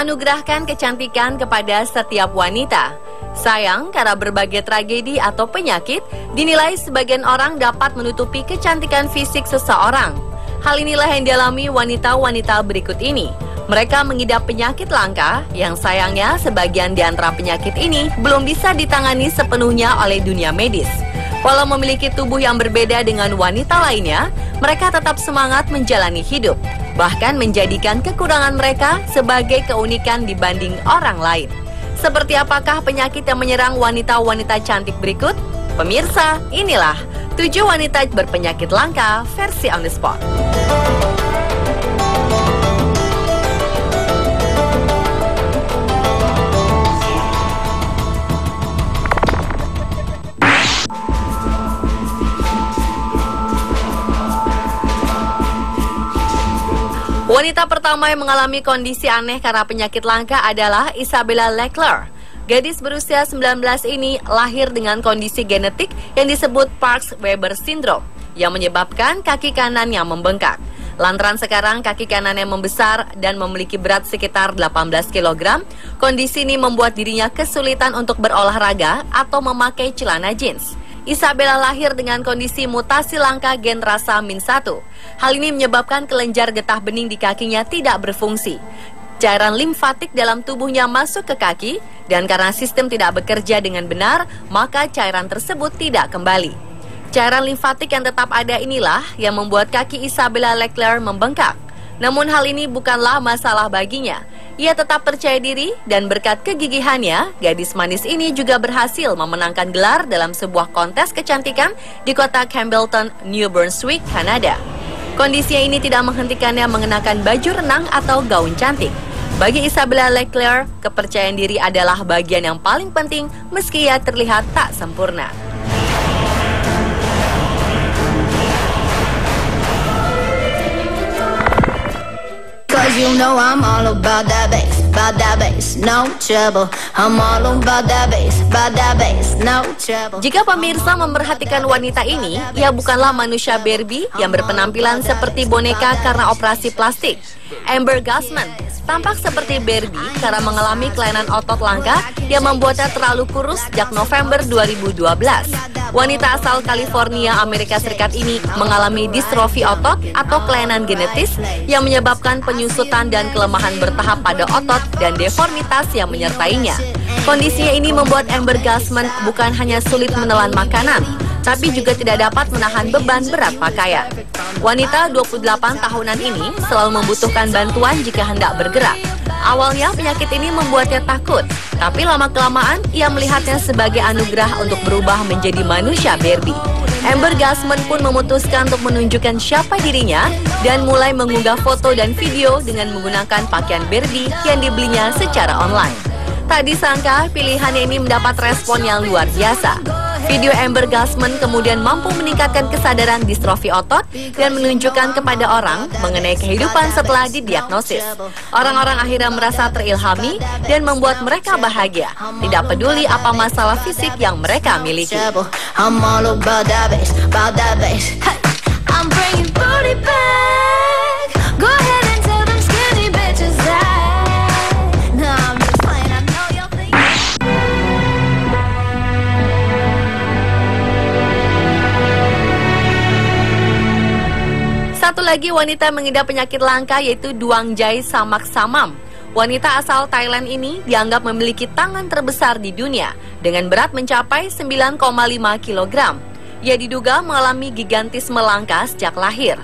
menganugerahkan kecantikan kepada setiap wanita. Sayang, karena berbagai tragedi atau penyakit, dinilai sebagian orang dapat menutupi kecantikan fisik seseorang. Hal inilah yang dialami wanita-wanita berikut ini. Mereka mengidap penyakit langka yang sayangnya sebagian di antara penyakit ini belum bisa ditangani sepenuhnya oleh dunia medis. Walau memiliki tubuh yang berbeda dengan wanita lainnya, mereka tetap semangat menjalani hidup, bahkan menjadikan kekurangan mereka sebagai keunikan dibanding orang lain. Seperti apakah penyakit yang menyerang wanita-wanita cantik berikut? Pemirsa, inilah 7 wanita berpenyakit langka versi On The Spot. Wanita pertama yang mengalami kondisi aneh karena penyakit langka adalah Isabella Leclerc. Gadis berusia 19 ini lahir dengan kondisi genetik yang disebut Parkes-Weber Syndrome yang menyebabkan kaki kanan yang membengkak. Lantaran sekarang kaki kanannya membesar dan memiliki berat sekitar 18 kg, kondisi ini membuat dirinya kesulitan untuk berolahraga atau memakai celana jeans. Isabella lahir dengan kondisi mutasi langka gen rasa min1. Hal ini menyebabkan kelenjar getah bening di kakinya tidak berfungsi. Cairan limfatik dalam tubuhnya masuk ke kaki, dan karena sistem tidak bekerja dengan benar, maka cairan tersebut tidak kembali. Cairan limfatik yang tetap ada inilah yang membuat kaki Isabella Leclerc membengkak. Namun hal ini bukanlah masalah baginya. Ia tetap percaya diri dan berkat kegigihannya, gadis manis ini juga berhasil memenangkan gelar dalam sebuah kontes kecantikan di kota Campbellton, New Brunswick, Kanada. Kondisinya ini tidak menghentikannya mengenakan baju renang atau gaun cantik. Bagi Isabella Leclerc, kepercayaan diri adalah bagian yang paling penting meski ia terlihat tak sempurna. You know I'm all about that bass, no trouble. I'm all about that bass, no trouble. Jika pemirsa memperhatikan wanita ini, ia bukanlah manusia Barbie yang berpenampilan seperti boneka karena operasi plastik. Amber Guzman tampak seperti Barbie karena mengalami kelainan otot langka yang membuatnya terlalu kurus sejak November 2012. Wanita asal California, Amerika Serikat ini mengalami distrofi otot atau kelainan genetis yang menyebabkan penyusutan dan kelemahan bertahap pada otot dan deformitas yang menyertainya. Kondisinya ini membuat Amber Guzman bukan hanya sulit menelan makanan, tapi juga tidak dapat menahan beban berat pakaian. Wanita 28 tahunan ini selalu membutuhkan bantuan jika hendak bergerak. Awalnya penyakit ini membuatnya takut, tapi lama-kelamaan ia melihatnya sebagai anugerah untuk berubah menjadi manusia Barbie. Amber Guzman pun memutuskan untuk menunjukkan siapa dirinya dan mulai mengunggah foto dan video dengan menggunakan pakaian Barbie yang dibelinya secara online. Tak disangka pilihannya ini mendapat respon yang luar biasa. Video Amber Guzman kemudian mampu meningkatkan kesadaran distrofi otot dan menunjukkan kepada orang mengenai kehidupan setelah didiagnosis. Orang-orang akhirnya merasa terilhami dan membuat mereka bahagia, tidak peduli apa masalah fisik yang mereka miliki. I'm all about that bass. Hey, I'm bringing booty back. Go ahead and tell them skinny bitches that. No, I'm just playing. I know you'll think. Satu lagi wanita yang mengidap penyakit langka yaitu Duangjay Samaksamam. Wanita asal Thailand ini dianggap memiliki tangan terbesar di dunia dengan berat mencapai 9,5 kg. Ia diduga mengalami gigantisme langka sejak lahir.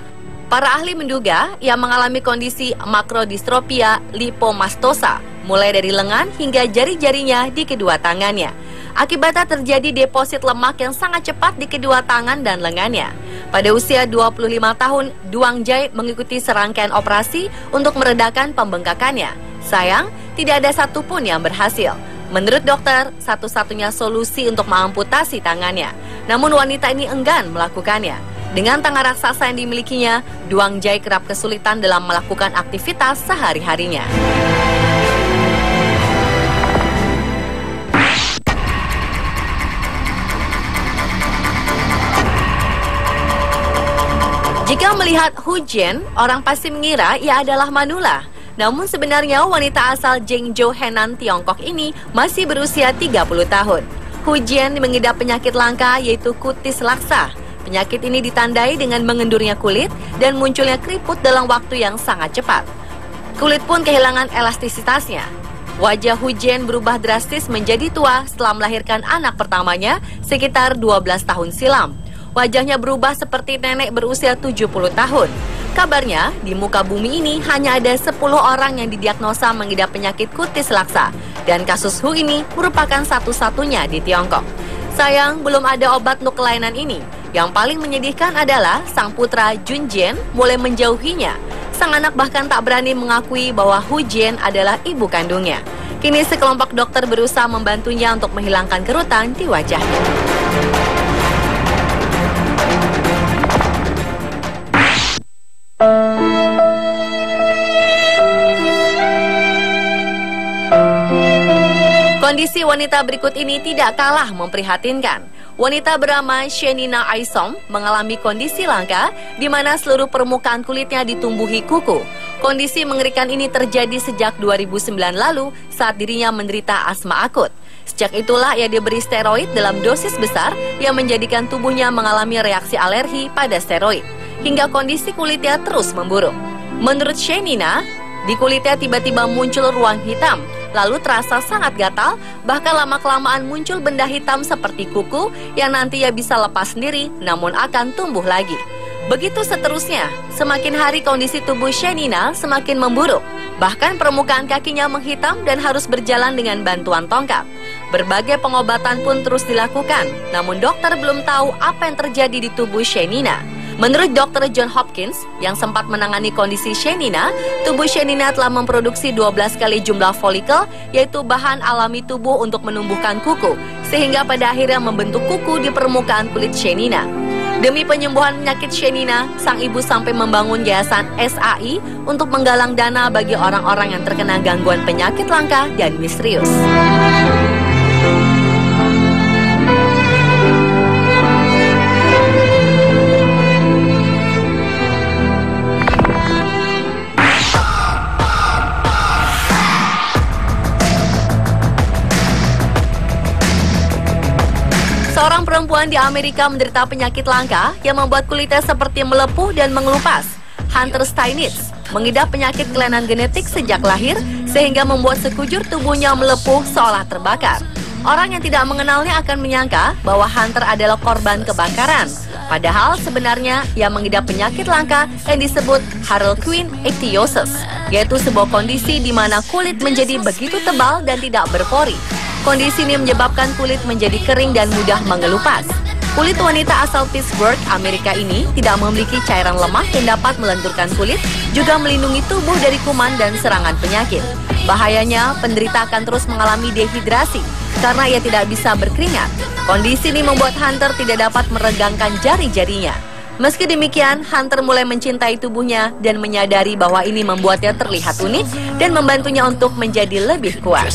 Para ahli menduga ia mengalami kondisi makrodistropia lipomastosa, mulai dari lengan hingga jari-jarinya di kedua tangannya. Akibatnya terjadi deposit lemak yang sangat cepat di kedua tangan dan lengannya. Pada usia 25 tahun, Duangjay mengikuti serangkaian operasi untuk meredakan pembengkakannya. Sayang, tidak ada satupun yang berhasil. Menurut dokter, satu-satunya solusi untuk mengamputasi tangannya. Namun wanita ini enggan melakukannya. Dengan tangan raksasa yang dimilikinya, Duangjay kerap kesulitan dalam melakukan aktivitas sehari-harinya. Jika melihat Hu Jian, orang pasti mengira ia adalah manula. Namun sebenarnya wanita asal Zhengzhou, Henan, Tiongkok ini masih berusia 30 tahun. Hu Jian mengidap penyakit langka yaitu kutis laksa. Penyakit ini ditandai dengan mengendurnya kulit dan munculnya keriput dalam waktu yang sangat cepat. Kulit pun kehilangan elastisitasnya. Wajah Hu Jian berubah drastis menjadi tua setelah melahirkan anak pertamanya sekitar 12 tahun silam. Wajahnya berubah seperti nenek berusia 70 tahun. Kabarnya, di muka bumi ini hanya ada 10 orang yang didiagnosa mengidap penyakit kutis laksa. Dan kasus Hu ini merupakan satu-satunya di Tiongkok. Sayang, belum ada obat untuk kelainan ini. Yang paling menyedihkan adalah sang putra Jun Jian mulai menjauhinya. Sang anak bahkan tak berani mengakui bahwa Hu Jian adalah ibu kandungnya. Kini sekelompok dokter berusaha membantunya untuk menghilangkan kerutan di wajahnya. Kondisi wanita berikut ini tidak kalah memprihatinkan. Wanita bernama Shenina Aisom mengalami kondisi langka di mana seluruh permukaan kulitnya ditumbuhi kuku. Kondisi mengerikan ini terjadi sejak 2009 lalu saat dirinya menderita asma akut. Sejak itulah ia diberi steroid dalam dosis besar yang menjadikan tubuhnya mengalami reaksi alergi pada steroid, hingga kondisi kulitnya terus memburuk. Menurut Shenina, di kulitnya tiba-tiba muncul ruang hitam, lalu terasa sangat gatal, bahkan lama-kelamaan muncul benda hitam seperti kuku yang nantinya bisa lepas sendiri namun akan tumbuh lagi. Begitu seterusnya, semakin hari kondisi tubuh Shenina semakin memburuk. Bahkan permukaan kakinya menghitam dan harus berjalan dengan bantuan tongkat. Berbagai pengobatan pun terus dilakukan, namun dokter belum tahu apa yang terjadi di tubuh Shenina. Menurut Dr. John Hopkins, yang sempat menangani kondisi Shenina, tubuh Shenina telah memproduksi 12 kali jumlah folikel, yaitu bahan alami tubuh untuk menumbuhkan kuku, sehingga pada akhirnya membentuk kuku di permukaan kulit Shenina. Demi penyembuhan penyakit Shenina, sang ibu sampai membangun yayasan SAI untuk menggalang dana bagi orang-orang yang terkena gangguan penyakit langka dan misterius. Seorang perempuan di Amerika menderita penyakit langka yang membuat kulitnya seperti melepuh dan mengelupas. Hunter Steinitz mengidap penyakit kelainan genetik sejak lahir sehingga membuat sekujur tubuhnya melepuh seolah terbakar. Orang yang tidak mengenalnya akan menyangka bahwa Hunter adalah korban kebakaran. Padahal sebenarnya ia mengidap penyakit langka yang disebut Harlequin ichthyosis, yaitu sebuah kondisi di mana kulit menjadi begitu tebal dan tidak berpori. Kondisi ini menyebabkan kulit menjadi kering dan mudah mengelupas. Kulit wanita asal Pittsburgh, Amerika ini tidak memiliki cairan lemah yang dapat melenturkan kulit, juga melindungi tubuh dari kuman dan serangan penyakit. Bahayanya, penderita akan terus mengalami dehidrasi karena ia tidak bisa berkeringat. Kondisi ini membuat Hunter tidak dapat meregangkan jari-jarinya. Meski demikian, Hunter mulai mencintai tubuhnya dan menyadari bahwa ini membuatnya terlihat unik dan membantunya untuk menjadi lebih kuat.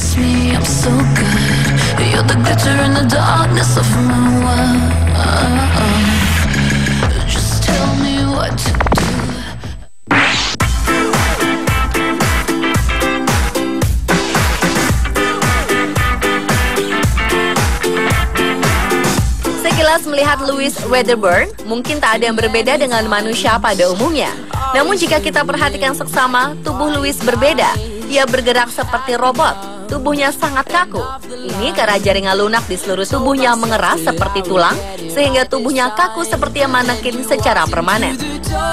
Sekilas melihat Louis Wedderburn, mungkin tak ada yang berbeda dengan manusia pada umumnya. Namun jika kita perhatikan seksama, tubuh Louis berbeda. Ia bergerak seperti robot. Tubuhnya sangat kaku. Ini karena jaringan lunak di seluruh tubuhnya mengeras seperti tulang, sehingga tubuhnya kaku seperti manekin secara permanen.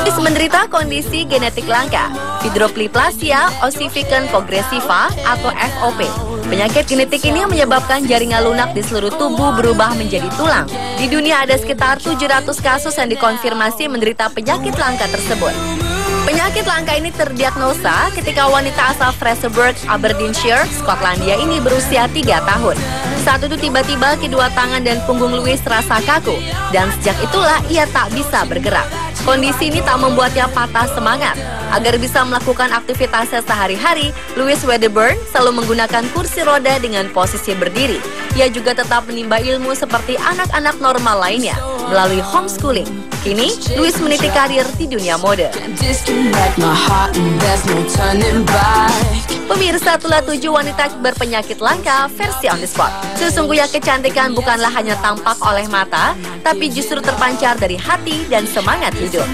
Louis menderita kondisi genetik langka, hidropliplasia ossificans progressiva atau FOP. Penyakit genetik ini menyebabkan jaringan lunak di seluruh tubuh berubah menjadi tulang. Di dunia ada sekitar 700 kasus yang dikonfirmasi menderita penyakit langka tersebut. Penyakit langka ini terdiagnosa ketika wanita asal Fraserburgh, Aberdeenshire, Skotlandia ini berusia 3 tahun. Saat itu tiba-tiba kedua tangan dan punggung Louis terasa kaku, dan sejak itulah ia tak bisa bergerak. Kondisi ini tak membuatnya patah semangat. Agar bisa melakukan aktivitasnya sehari-hari, Louis Wedderburn selalu menggunakan kursi roda dengan posisi berdiri. Ia juga tetap menimba ilmu seperti anak-anak normal lainnya melalui homeschooling. Kini, Louis meniti karir di dunia mode. Pemirsa, itulah 7 wanita berpenyakit langka versi On The Spot. Sesungguhnya kecantikan bukanlah hanya tampak oleh mata, tapi justru terpancar dari hati dan semangat hidup.